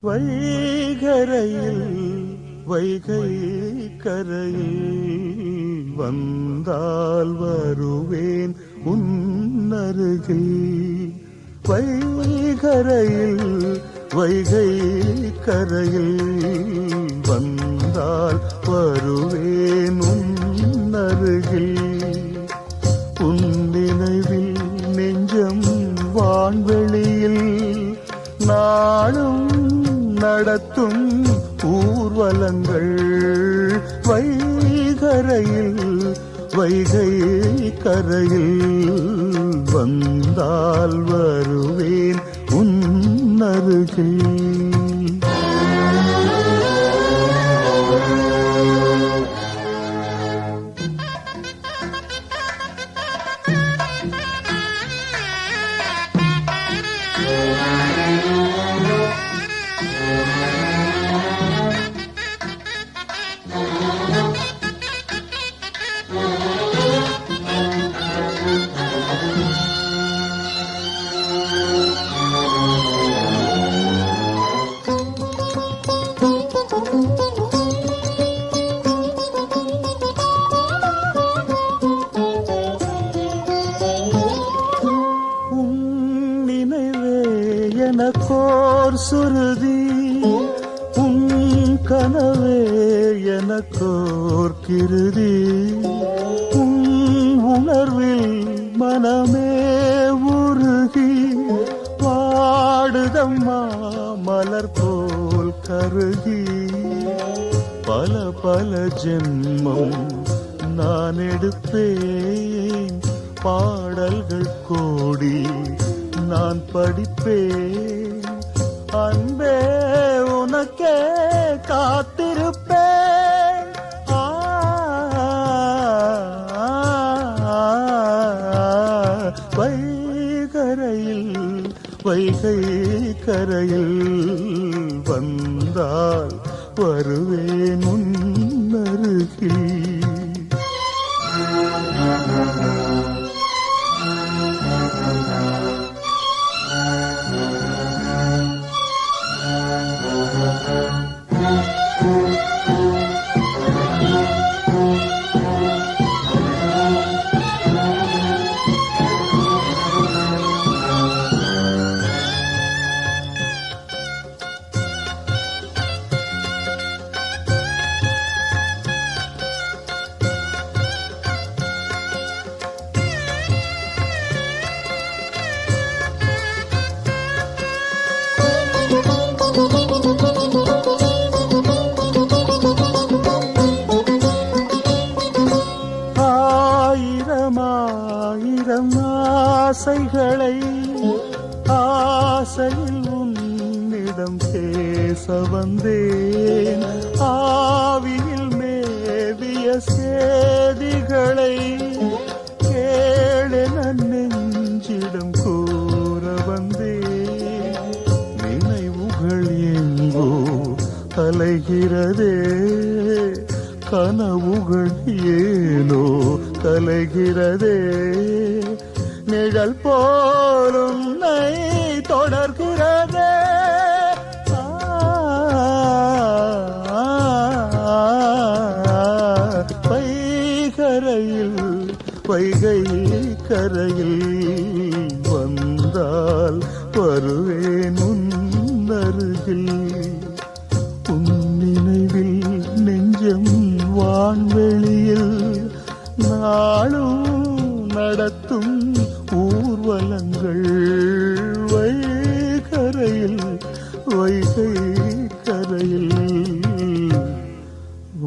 வைகரையில் வைகை கரையில் வந்தால் வருவேன் உன்னருகில். வைகரையில் வைகை கரையில் வந்தால் வருவேன் உன்னருகில். உன் நினைவில் நெஞ்சம் வான்வெளியில் நாளும் நடத்தும் ஊர்வலங்கள். வைகரையில் வைகை கரையில் வந்தால் வருவேன் உன்னருகில். எனக்கோர் சுருதி உன் கனவே எனக்கோர் கிருதி. உன் உணர்வில் மனமே உருகி பாடுதம்மா மலர் போல் கருகி. பல பல ஜென்மம் நான் எடுப்பேன், பாடல்கள் கோடி நான் படிப்பேன். அன்பே உனக்கே காத்திருப்பேன். வைகரையில் வைகை கரையில் வந்தால் வருவேன் உன்னருகில். ஆயிரம் ஆசைகளை ஆசையில் உன்னிடம் பேச வந்தேன். ஆவியில் மேவிய சேதிகளை கேளென நெஞ்சிடம் கூற வந்தேன். நினைவுகள் எங்கோ அலைகிறதே, கனவுகள் ஏனோ கலைகிறதே. நிழல் போலும் தொடர்கிறதே. வைகரையில் வைகை கரையில் வந்தால் வருவேன் உன்னருகில். உன் நினைவில் நெஞ்சம் வான்வெளியில் நாளும் நடத்தும் ஊர்வலங்கள். வைகரையில் வைகை கரையில்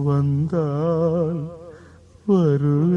வந்தால் வருவேன்